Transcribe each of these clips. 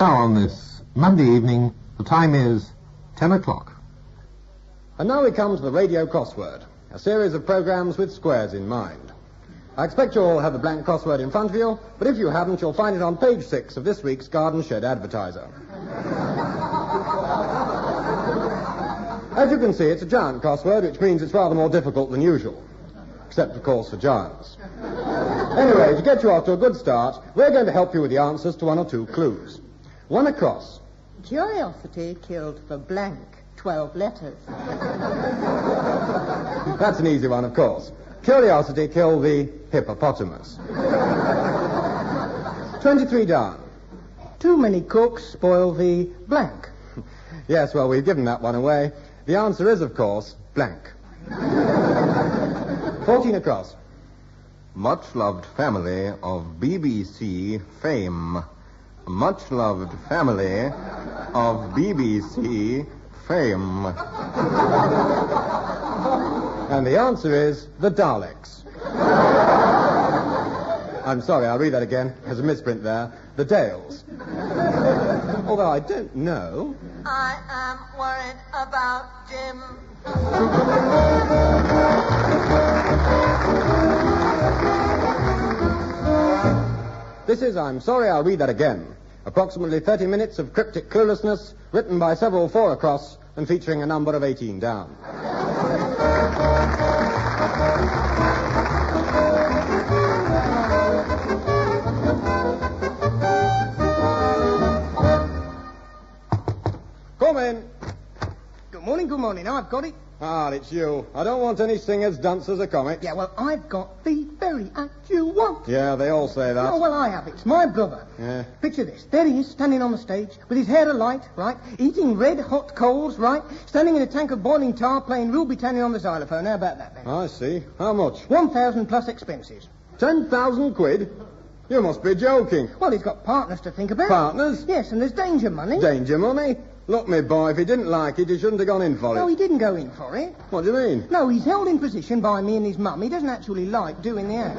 Now, on this Monday evening, the time is 10 o'clock. And now we come to the radio crossword, a series of programs with squares in mind. I expect you all have a blank crossword in front of you, but if you haven't, you'll find it on page 6 of this week's Garden Shed Advertiser. As you can see, it's a giant crossword, which means it's rather more difficult than usual. Except, of course, for giants. Anyway, to get you off to a good start, we're going to help you with the answers to one or two clues. One across. Curiosity killed for blank 12 letters. That's an easy one, of course. Curiosity killed the hippopotamus. 23 down. Too many cooks spoil the blank. Yes, well, we've given that one away. The answer is, of course, blank. 14 across. Much-loved family of BBC fame. Much-loved family of BBC fame. And the answer is the Daleks. I'm sorry, I'll read that again. There's a misprint there. The Dales. Although I don't know. I am worried about Jim. This is I'm Sorry, I'll Read That Again. Approximately 30 minutes of cryptic cluelessness, written by several 4 across and featuring a number of 18 down. Come in. Good morning. I've got it. Ah, it's you. I don't want any singers, dancers, or comics. Yeah, well, I've got the very act you want. Yeah, they all say that. Oh, well, I have. It's my brother. Yeah. Picture this. There he is, standing on the stage, with his hair alight, right? Eating red-hot coals, right? Standing in a tank of boiling tar, playing Rule Britannia on the xylophone. How about that, then? I see. How much? 1,000 plus expenses. 10,000 quid? You must be joking. Well, he's got partners to think about. Partners? Yes, and there's danger money. Danger money? Look, me boy, if he didn't like it, he shouldn't have gone in for No, it. he didn't go in for it. What do you mean? No, he's held in position by me and his mum. He doesn't actually like doing the act.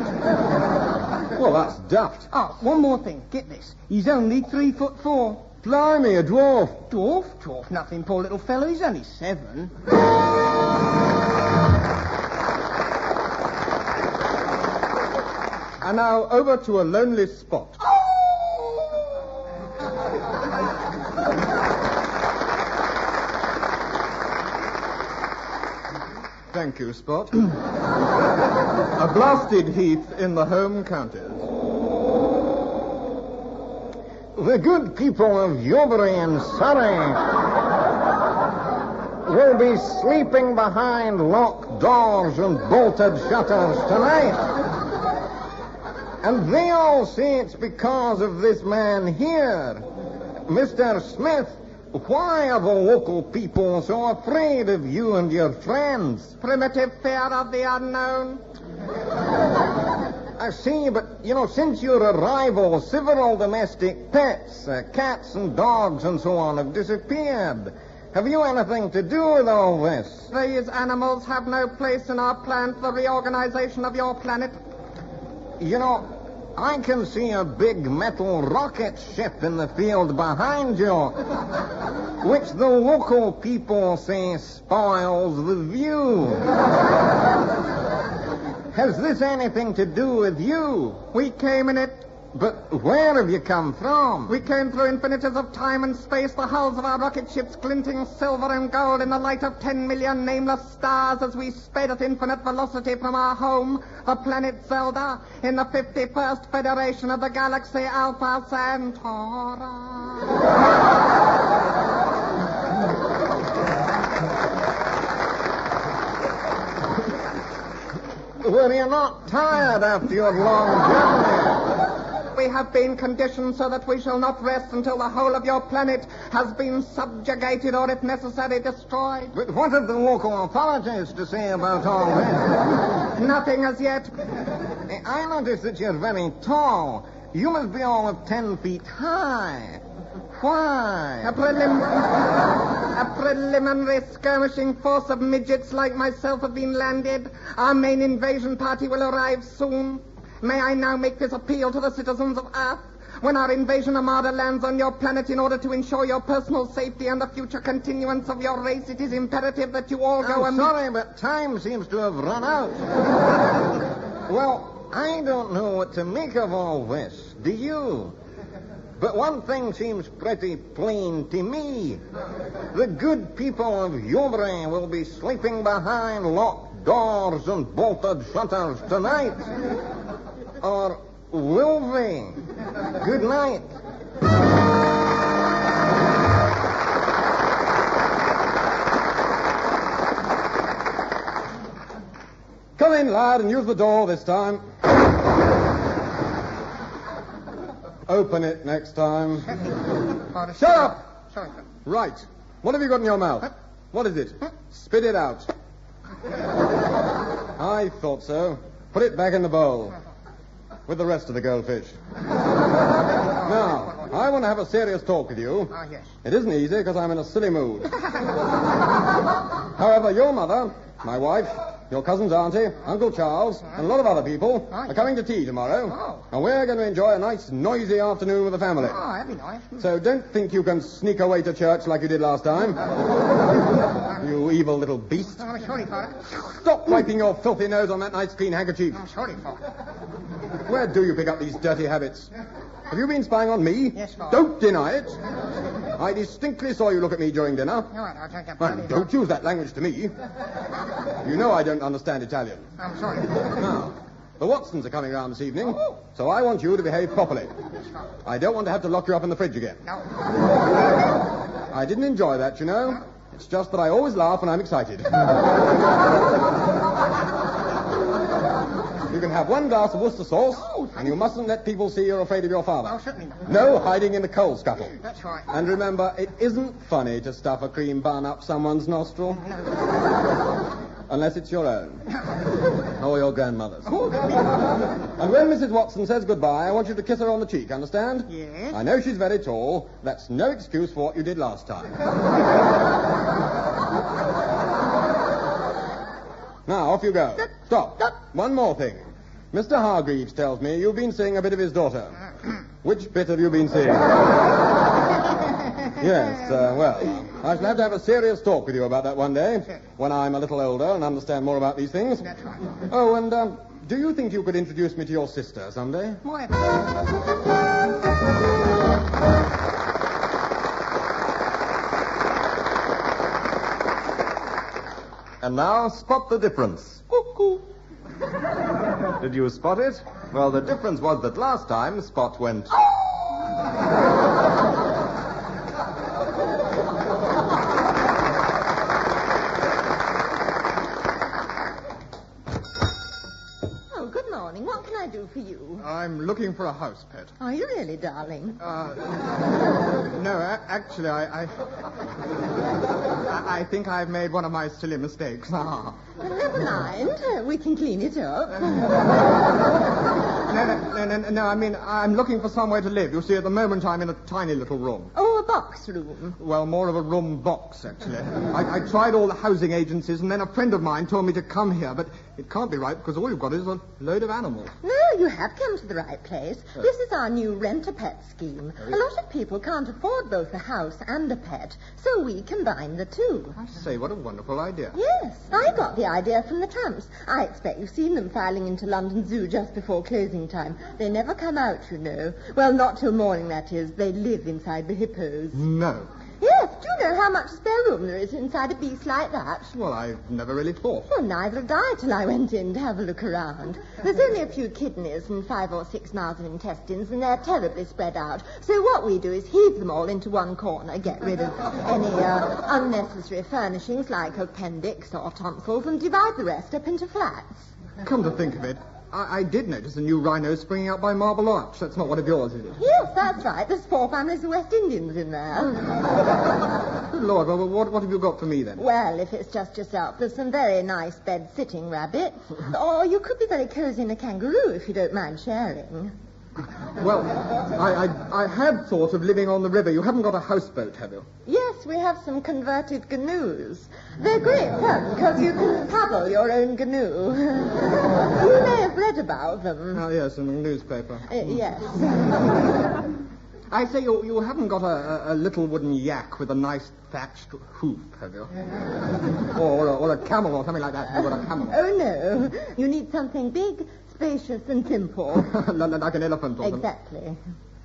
Well, that's daft. Oh, one more thing. Get this. He's only 3'4". Blimey, a dwarf. Dwarf? Dwarf nothing, poor little fellow. He's only 7. And now over to a lonely spot. Thank you, Spot. A blasted heath in the home counties. The good people of Yobury and Surrey will be sleeping behind locked doors and bolted shutters tonight. And they all say it's because of this man here, Mr. Smith. Why are the local people so afraid of you and your friends? Primitive fear of the unknown. I see, but, since your arrival, several domestic pets, cats and dogs and so on, have disappeared. Have you anything to do with all this? These animals have no place in our plan for the reorganization of your planet. I can see a big metal rocket ship in the field behind you, which the local people say spoils the view. Has this anything to do with you? We came in it. But where have you come from? We came through infinities of time and space, the hulls of our rocket ships glinting silver and gold in the light of 10 million nameless stars as we sped at infinite velocity from our home, the planet Zelda, in the 51st Federation of the Galaxy Alpha Centauri. Were you not tired after your long journey? We have been conditioned so that we shall not rest until the whole of your planet has been subjugated or, if necessary, destroyed. But what have the local authorities to say about all this? Nothing as yet. I notice that you're very tall. You must be all of 10 feet high. Why? A preliminary skirmishing force of midgets like myself have been landed. Our main invasion party will arrive soon. May I now make this appeal to the citizens of Earth? When our invasion armada lands on your planet in order to ensure your personal safety and the future continuance of your race, it is imperative that you all go I'm sorry, but time seems to have run out. Well, I don't know what to make of all this. Do you? But one thing seems pretty plain to me. The good people of Ubre will be sleeping behind locked doors and bolted shutters tonight. Or will they? Good night. Come in, lad, and use the door this time. Open it next time. Shut up! Sorry, sir. Right. What have you got in your mouth? What is it? Spit it out. I thought so. Put it back in the bowl. With the rest of the goldfish. Now, I want to have a serious talk with you. Ah, yes. It isn't easy because I'm in a silly mood. However, your mother, my wife, your cousin's auntie, Uncle Charles, and a lot of other people are coming to tea tomorrow. Oh. And we're going to enjoy a nice, noisy afternoon with the family. Oh, that'd be nice. So don't think you can sneak away to church like you did last time. You evil little beast. Oh, I'm sorry, Father. Stop wiping your filthy nose on that nice clean handkerchief. I'm sorry, Father. Where do you pick up these dirty habits? Have you been spying on me? Yes, Father. Don't deny it. I distinctly saw you look at me during dinner. All right, I'll take that. And don't use that language to me. You know I don't understand Italian. I'm sorry. Now, the Watsons are coming round this evening, so I want you to behave properly. I don't want to have to lock you up in the fridge again. No. I didn't enjoy that, you know. It's just that I always laugh when I'm excited. You can have one glass of Worcester sauce, and you mustn't let people see you're afraid of your Oh, father. certainly not. No hiding in the coal scuttle. That's right. And remember, it isn't funny to stuff a cream bun up someone's nostril. Unless it's your own. Or your grandmother's. And when Mrs. Watson says goodbye, I want you to kiss her on the cheek, understand? Yes. I know she's very tall. That's no excuse for what you did last time. Now, off you go. Stop. One more thing. Mr. Hargreaves tells me you've been seeing a bit of his daughter. Which bit have you been seeing? Yes, well, I shall have a serious talk with you about that one day, when I'm a little older and understand more about these things. That's right. Oh, and do you think you could introduce me to your sister someday? Why? And now, spot the difference. Cuckoo. Did you spot it? Well, the difference was that last time, Spot went... Oh, good morning. What can I do for you? I'm looking for a house pet. Are you really, darling? No, actually, I think I've made one of my silly mistakes. Well, never mind. We can clean it up. No, I mean, I'm looking for somewhere to live. You see, at the moment, I'm in a tiny little room. Oh, a box room. Well, more of a room box, actually. I tried all the housing agencies, and then a friend of mine told me to come here, but it can't be right because all you've got is a load of animals. No, you have come to the right place. This is our new rent-a-pet scheme. A lot of people can't afford both a house and a pet, so we combine the two. I say, what a wonderful idea. Yes, I got the idea from the tramps. I expect you've seen them filing into London Zoo just before closing time. They never come out, you know. Well, not till morning, that is. They live inside the hippos. No. Yes, do you know how much spare room there is inside a beast like that? Well, I've never really thought. Well, neither did I till I went in to have a look around. There's only a few kidneys and 5 or 6 miles of intestines, and they're terribly spread out. So what we do is heave them all into one corner, get rid of any unnecessary furnishings like appendix or tonsils, and divide the rest up into flats. Come to think of it, I did notice a new rhino springing out by Marble Arch. That's not one of yours, is it? Yes, that's right. There's 4 families of West Indians in there. Good Lord, well, what have you got for me, then? Well, if it's just yourself, there's some very nice bed-sitting rabbit. Or you could be very cozy in a kangaroo if you don't mind sharing. Well, I had thought of living on the river. You haven't got a houseboat, have you? Yes, we have some converted canoes. They're great fun because you can paddle your own canoe. You may have read about them. Oh, yes, in the newspaper. Yes. I say, you haven't got a little wooden yak with a nice thatched hoof, have you? or a camel or something like that. You've got a camel. Oh, no. You need something big, spacious, and simple. Like an elephant or something. Exactly.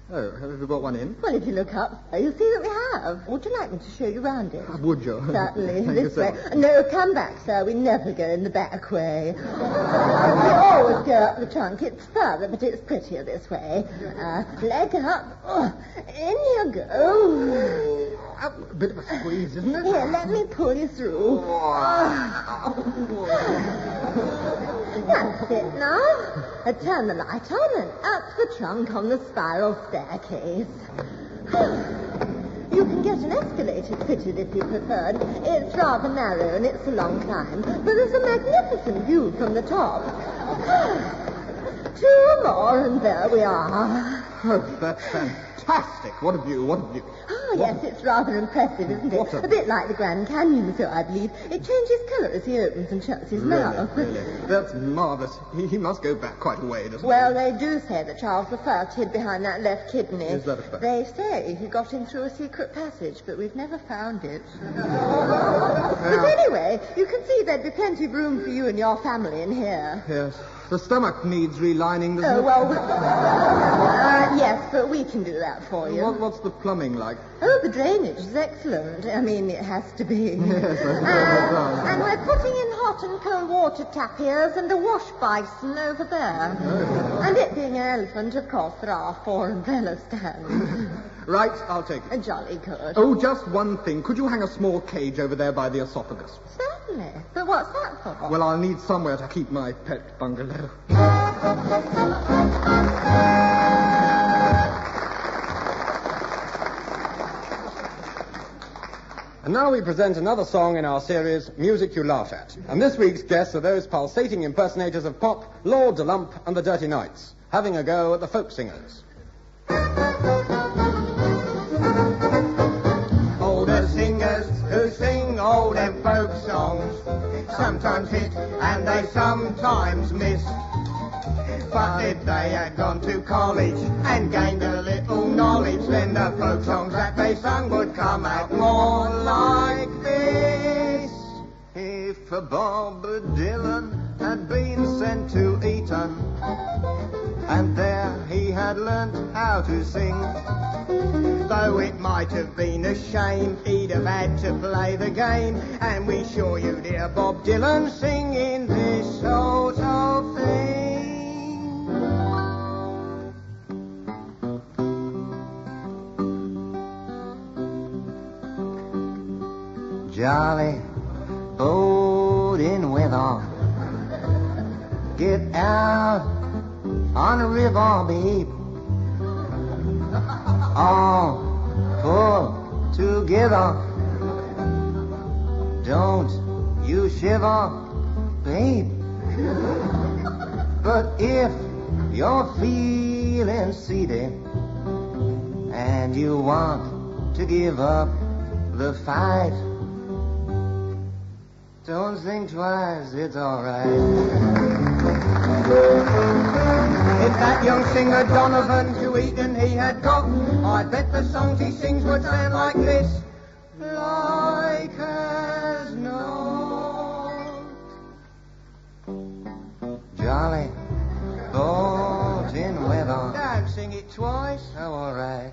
Oh, have you got one in? Well, if you look up, you'll see that we have. Would you like me to show you round it? Would you? Certainly. Thank you This so way. much. No, come back, sir. We never go in the back way. We always go up the trunk. It's further, but it's prettier this way. Leg up. Oh, in you go. A bit of a squeeze, isn't it? Here, let me pull you through. That's it now. Turn the light on and up the trunk on the spiral staircase. You can get an escalator fitted if you preferred. It's rather narrow and it's a long climb, but there's a magnificent view from the top. 2 more and there we are. Oh, that's fantastic. What a view, what a view. Oh, yes, it's rather impressive, isn't it? A bit like the Grand Canyon, so I believe. It changes colour as he opens and shuts his mouth. Really? That's marvellous. He must go back quite a way, doesn't he? Well, they do say that Charles I hid behind that left kidney. Is that a fact? They say he got in through a secret passage, but we've never found it. Yeah. But anyway, you can see there'd be plenty of room for you and your family in here. Yes. The stomach needs relining, doesn't Oh, it? well, yes, but we can do that for you. What's the plumbing like? Oh, the drainage is excellent. I mean, it has to be. Yes, I suppose it does. And we're putting in hot and cold water tapirs and a wash basin over there. And it being an elephant, of course, there are 4 umbrella stands. Right, I'll take it. Jolly good. Oh, just one thing. Could you hang a small cage over there by the esophagus? Certainly. But what's that for? Well, I'll need somewhere to keep my pet bungalow. And now we present another song in our series, Music You Laugh At. And this week's guests are those pulsating impersonators of pop, Lord de Lump and the Dirty Knights, having a go at the folk singers. Older singers who sing all them folk songs sometimes hit and they sometimes miss. But if they had gone to college and gained a little knowledge, then the folk songs that they sung would come out more like this. If Bob Dylan had been sent to Eton, and there he had learnt how to sing, Though it might have been a shame, he'd have had to play the game, and we sure you'd hear Bob Dylan singing this sort of thing. Jolly boating weather, get out on the river, babe. All pull together, don't you shiver, babe. But if you're feeling seedy and you want to give up the fight, don't think twice, it's alright. If that young singer Donovan to Eton he had got, I bet the songs he sings would sound like this. Like as not. Jolly boating weather. Don't sing it twice. Oh, alright.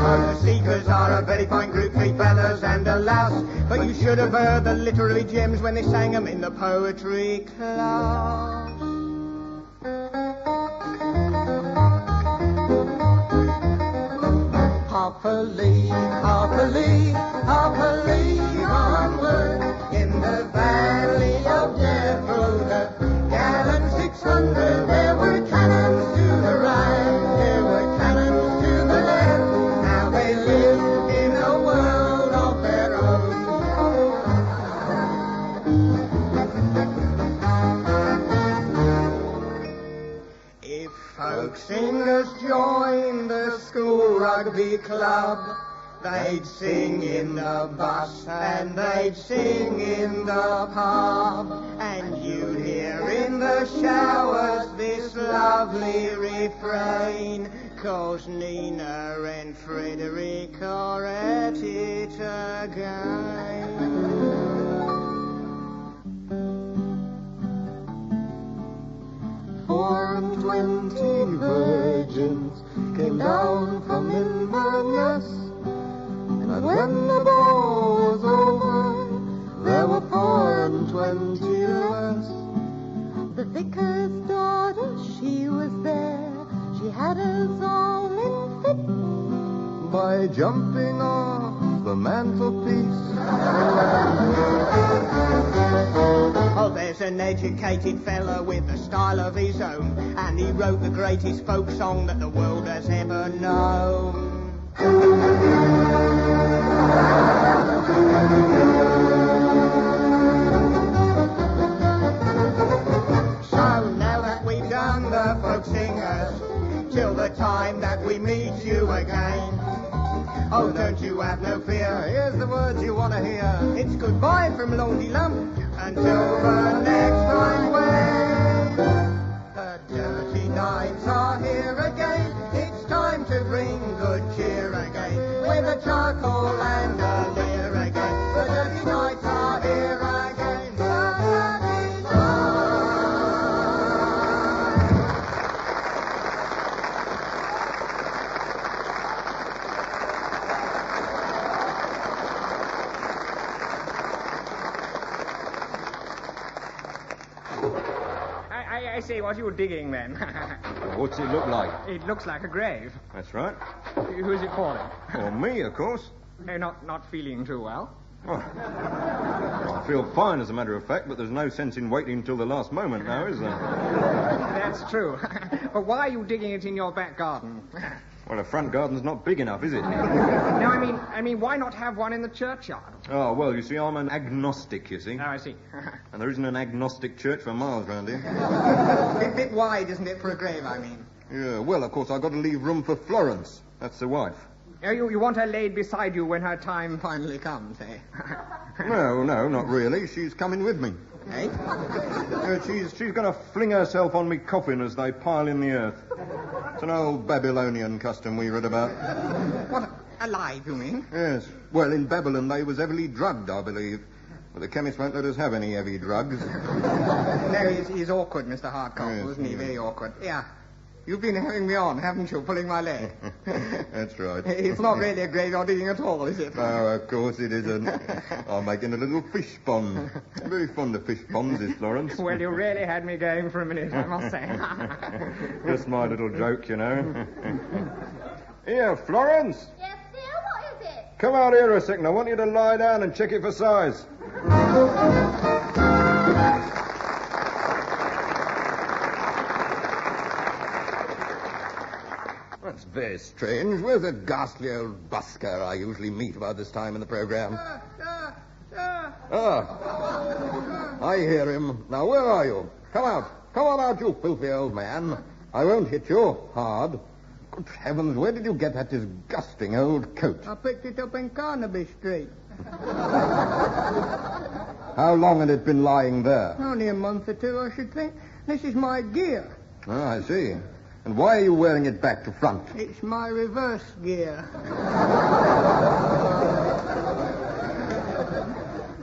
The Seekers are a very fine group, 3 fellas and a louse, but you should have heard the literary gems when they sang them in the poetry class. Happily, happily, happily onward, in the valley of death rode a gallant 600. There were cannons to the right, there were cannons to the left. Now they live in a world of their own. local rugby club. They'd sing in the bus and they'd sing in the pub. And you'd hear in the showers this lovely refrain, 'cause Nina and Frederick are at it again. 24 virgins came down from Inverness, and when the ball was over, there were 24 less. The vicar's daughter, she was there. She had us all in fit. By jumping off the mantelpiece. Oh, there's an educated fella with a style of his own, and he wrote the greatest folk song that the world has ever known. So now that we've done the folk singers, till the time that we meet you again, oh, don't you have no fear, here's the words you want to hear. It's goodbye from Lonely Lump until the next time when the dirty nights are here again. It's time to bring good cheer again, with a charcoal and a leer again. The dirty nights are here again. The dirty nights. I say, what you digging then? What's it look like? It looks like a grave. That's right. Who's it for then? Well, me, of course. Not feeling too well. Oh. I feel fine, as a matter of fact, but there's no sense in waiting until the last moment now, is there? That's true. But why are you digging it in your back garden? Well, the front garden's not big enough, is it? No, I mean, why not have one in the churchyard? Oh, well, you see, I'm an agnostic, you see. Oh, I see. And there isn't an agnostic church for miles round here. A bit wide, isn't it, for a grave, I mean? Yeah, well, of course, I've got to leave room for Florence. That's the wife. Oh, you want her laid beside you when her time Finally comes, eh? No, not really. She's coming with me. Eh? She's going to fling herself on me coffin as they pile in the earth. It's an old Babylonian custom we read about. What, alive, you mean? Yes. Well, in Babylon they was heavily drugged, I believe. But the chemist won't let us have any heavy drugs. No, he's awkward, Mr. Hardcastle, Yes, isn't he? yes. Very awkward. Yeah. You've been having me on, haven't you, pulling my leg? That's right. It's not really a graveyard digging at all, is it? No, of course it isn't. I'm making a little fish pond. Very fond of fish ponds, is Florence. Well, you really had me going for a minute, I must say. Just my little joke, you know. Here, Florence. Yes, dear, what is it? Come out here a second. I want you to lie down and check it for size. That's very strange. Where's the ghastly old busker I usually meet about this time in the program? Ah, I hear him. Now, where are you? Come out. Come on out, you filthy old man. I won't hit you hard. Good heavens, where did you get that disgusting old coat? I picked it up in Carnaby Street. How long had it been lying there? Only a month or two, I should think. This is my gear. Ah, I see. And why are you wearing it back to front? It's my reverse gear.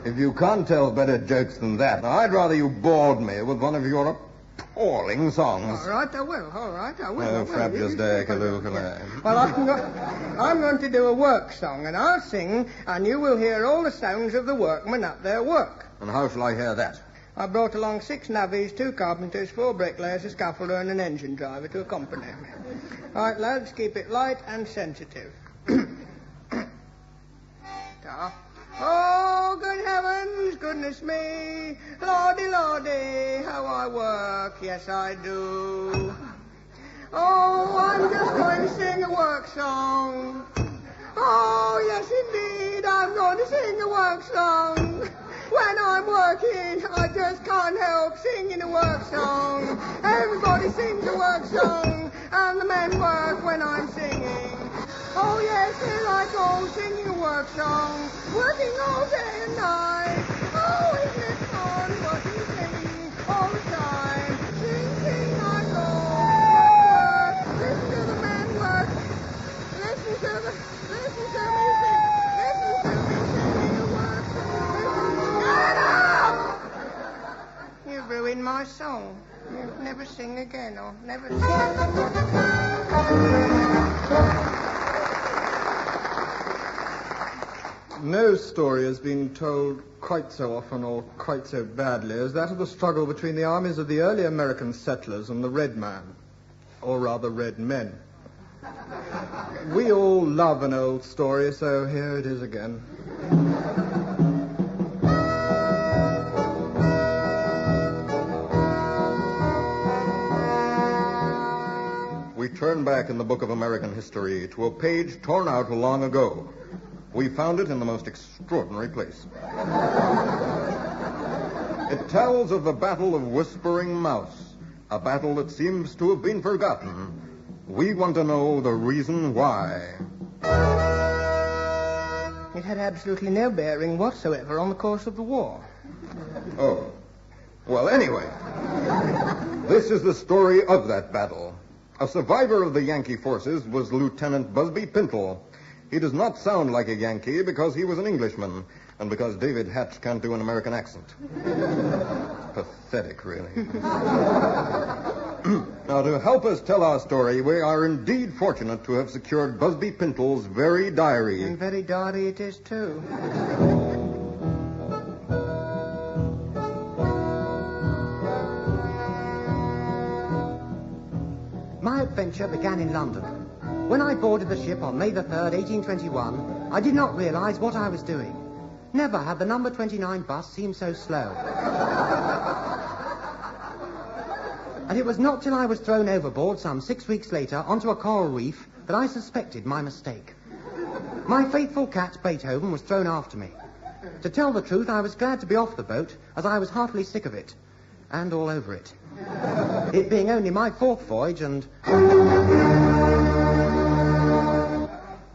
If you can't tell better jokes than that, I'd rather you bored me with one of your appalling songs. All right, I will. All right, I will. Oh, frabjous day, Kaloo. Well, I'm going to do a work song, and I'll sing, and you will hear all the sounds of the workmen at their work. And how shall I hear that? I brought along 6 navvies, 2 carpenters, 4 bricklayers, a scaffolder, and an engine driver to accompany me. All right, lads, keep it light and sensitive. Oh, good heavens, goodness me, lordy, lordy, how I work, yes I do. Oh, I'm just going to sing a work song. Oh, yes indeed, I'm going to sing a work song. When I'm working, I just can't help singing a work song. Everybody sings a work song, and the men work when I'm singing. Oh, yes, here I go, singing a work song, working all day and night. Oh, isn't it fun, working, singing all the time. Sing, sing, I go, work, work. Listen to the man work. Listen to me sing. Listen to me singing a work song. Get up! You ruined my song. You'll never sing again, or never sing. No story has been told quite so often or quite so badly as that of the struggle between the armies of the early American settlers and the Red Man, or rather Red Men. We all love an old story, so here it is again. We turn back in the book of American history to a page torn out long ago. We found it in the most extraordinary place. It tells of the Battle of Whispering Mouse, a battle that seems to have been forgotten. We want to know the reason why. It had absolutely no bearing whatsoever on the course of the war. Oh. Well, anyway, this is the story of that battle. A survivor of the Yankee forces was Lieutenant Busby Pintle. He does not sound like a Yankee because he was an Englishman, and because David Hatch can't do an American accent. Pathetic, really. Now, to help us tell our story, we are indeed fortunate to have secured Busby Pintle's very diary. And very diary it is, too. My adventure began in London. When I boarded the ship on May the 3rd, 1821, I did not realize what I was doing. Never had the number 29 bus seemed so slow. And it was not till I was thrown overboard some 6 weeks later onto a coral reef that I suspected my mistake. My faithful cat, Beethoven, was thrown after me. To tell the truth, I was glad to be off the boat, as I was heartily sick of it. And all over it. It being only my 4th voyage and...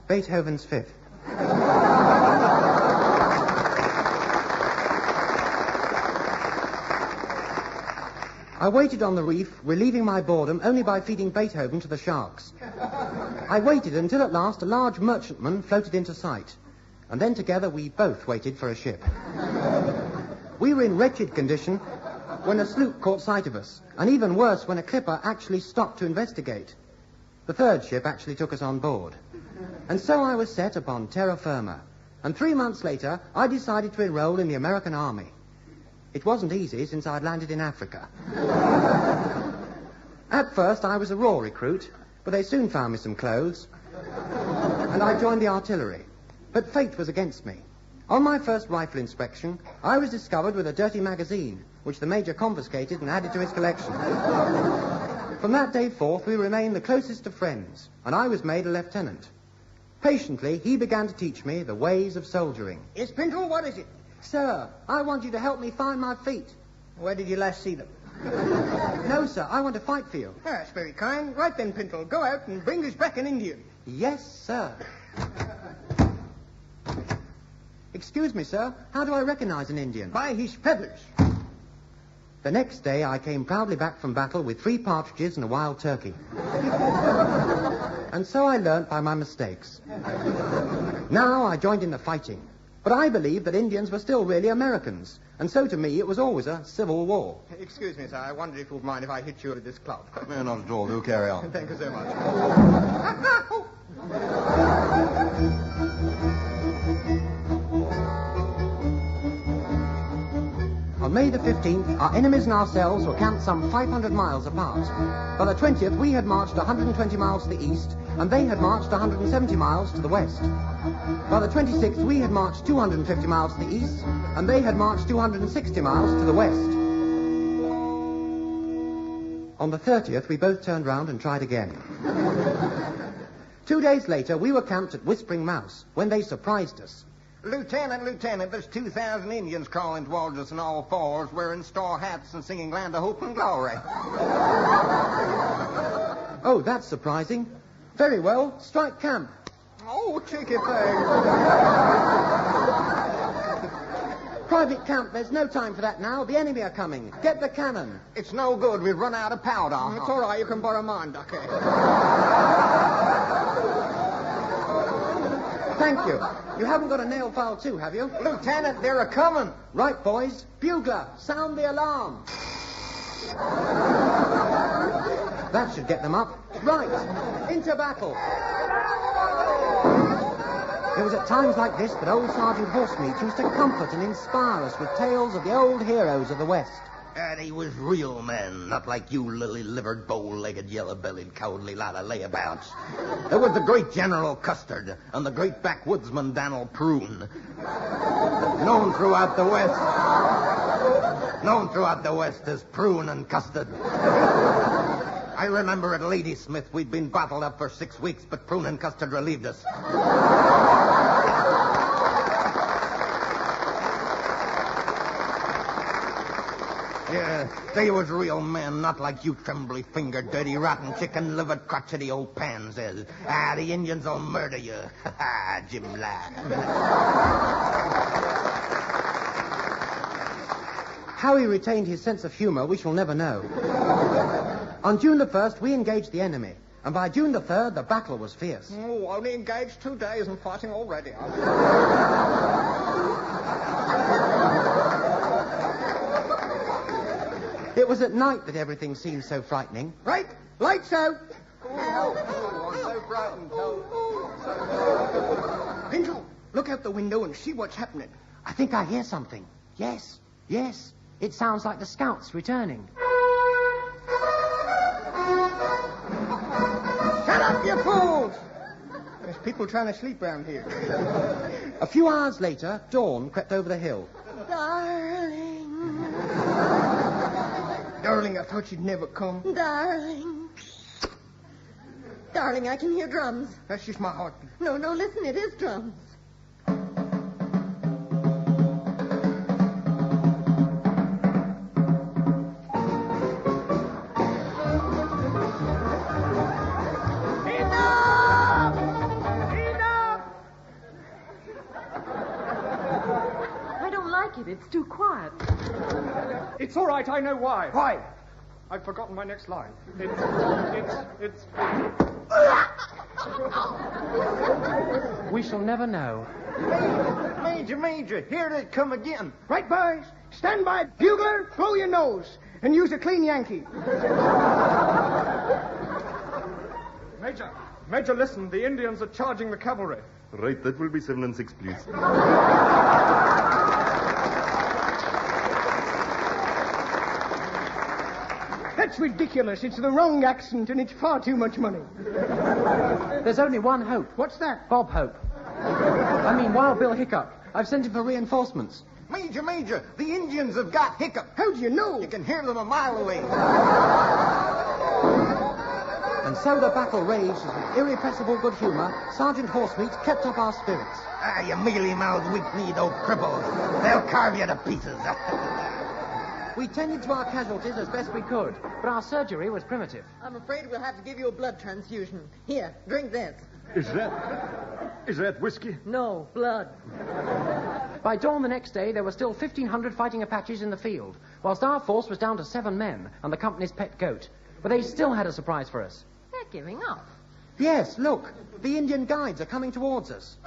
Beethoven's 5th. I waited on the reef, relieving my boredom only by feeding Beethoven to the sharks. I waited until at last a large merchantman floated into sight, and then together we both waited for a ship. We were in wretched condition when a sloop caught sight of us, and even worse when a clipper actually stopped to investigate. The 3rd ship actually took us on board. And so I was set upon terra firma, and 3 months later I decided to enroll in the American Army. It wasn't easy since I'd landed in Africa. At first I was a raw recruit, but they soon found me some clothes, and I joined the artillery. But fate was against me. On my first rifle inspection, I was discovered with a dirty magazine, which the Major confiscated and added to his collection. From that day forth, we remained the closest of friends, and I was made a lieutenant. Patiently, he began to teach me the ways of soldiering. Yes, Pintle, what is it? Sir, I want you to help me find my feet. Where did you last see them? No, sir, I want to fight for you. Oh, that's very kind. Right then, Pintle, go out and bring us back an Indian. Yes, sir. Excuse me, sir. How do I recognize an Indian? By his feathers. The next day, I came proudly back from battle with 3 partridges and a wild turkey. And so I learnt by my mistakes. Now I joined in the fighting. But I believed that Indians were still really Americans. And so to me, it was always a civil war. Excuse me, sir. I wondered if you'd mind if I hit you with this club. Not at all. Do carry on. Thank you so much. On May the 15th, our enemies and ourselves were camped some 500 miles apart. By the 20th, we had marched 120 miles to the east, and they had marched 170 miles to the west. By the 26th, we had marched 250 miles to the east, and they had marched 260 miles to the west. On the 30th, we both turned round and tried again. 2 days later, we were camped at Whispering Mouse, when they surprised us. Lieutenant, there's 2,000 Indians crawling towards us on all fours, wearing straw hats and singing Land of Hope and Glory. Oh, that's surprising. Very well, strike camp. Oh, cheeky thing. Private Camp, there's no time for that now. The enemy are coming. Get the cannon. It's no good. We've run out of powder. It's all right. You can borrow mine, Ducky. Thank you. You haven't got a nail file too, have you? Lieutenant, they're a-coming. Right, boys. Bugler, sound the alarm. That should get them up. Right, into battle. It was at times like this that old Sergeant Horsemeat used to comfort and inspire us with tales of the old heroes of the West. They was real men, not like you lily-livered, bow-legged, yellow-bellied, cowardly lot of layabouts. There was the great General Custard and the great backwoodsman Dan'l Prune. Known throughout the West as Prune and Custard. I remember at Ladysmith we'd been bottled up for 6 weeks, but Prune and Custard relieved us. Yeah, they was real men, not like you trembly-fingered, dirty, rotten, chicken-livered, crotchety old pansies. The Indians will murder you. Ha ha, Jim laughed. How he retained his sense of humor, we shall never know. On June the 1st, we engaged the enemy. And by June the 3rd, the battle was fierce. Oh, only engaged 2 days and fighting already. It was at night that everything seemed so frightening. Right, lights out. I'm so frightened. Pinto, look out the window and see what's happening. I think I hear something. Yes. It sounds like the scouts returning. Shut up, you fools! There's people trying to sleep round here. A few hours later, dawn crept over the hill. Darling. Darling, I thought you'd never come. Darling. Darling, I can hear drums. That's just my heartbeat. No, listen, it is drums. It's too quiet. It's all right, I know why. Why? I've forgotten my next line. It's... We shall never know. Major, here they come again. Right, boys. Stand by. Bugler, blow your nose. And use a clean Yankee. Major, listen. The Indians are charging the cavalry. Right, that will be 7 and 6, please. That's ridiculous. It's the wrong accent, and it's far too much money. There's only one Hope. What's that? Bob Hope. I mean, Wild Bill Hiccup. I've sent him for reinforcements. Major, the Indians have got Hiccup. How do you know? You can hear them a mile away. And so the battle raged, and with irrepressible good humor, Sergeant Horsemeat kept up our spirits. You mealy-mouthed, weak-kneed old cripples. They'll carve you to pieces. We tended to our casualties as best we could, but our surgery was primitive. I'm afraid we'll have to give you a blood transfusion. Here, drink this. Is that whiskey? No, blood. By dawn the next day, there were still 1,500 fighting Apaches in the field, whilst our force was down to 7 men and the company's pet goat. But they still had a surprise for us. They're giving up. Yes, look. The Indian guides are coming towards us.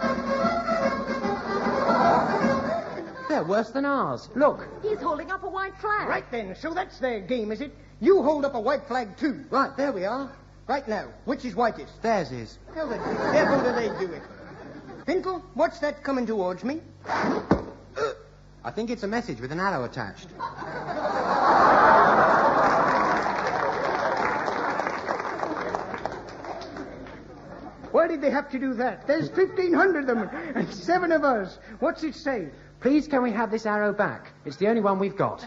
They're worse than ours. Look. He's holding up a white flag. Right then, so that's their game, is it? You hold up a white flag, too. Right, there we are. Right now, which is whitest? Theirs is. How the devil do they do it? Pintle, what's that coming towards me? I think it's a message with an arrow attached. Why did they have to do that? There's 1,500 of them, and 7 of us. What's it say? Please, can we have this arrow back? It's the only one we've got.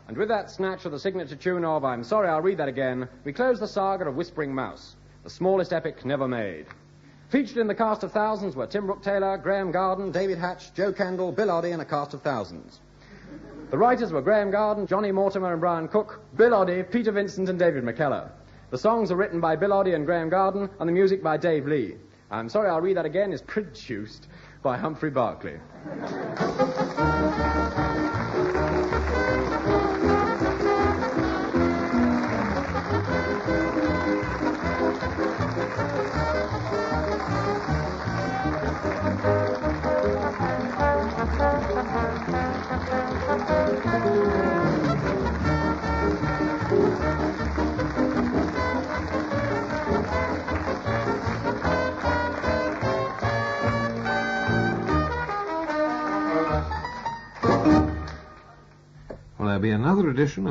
And with that snatch of the signature tune of I'm Sorry, I'll Read That Again, we close the saga of Whispering Mouse, the smallest epic never made. Featured in the cast of thousands were Tim Brooke-Taylor, Graham Garden, David Hatch, Joe Kendall, Bill Oddie, and a cast of thousands. The writers were Graham Garden, Johnny Mortimer and Brian Cook, Bill Oddie, Peter Vincent and David McKellar. The songs are written by Bill Oddie and Graham Garden, and the music by Dave Lee. I'm sorry, I'll read that again, is produced by Humphrey Barclay. Well, there'll be another edition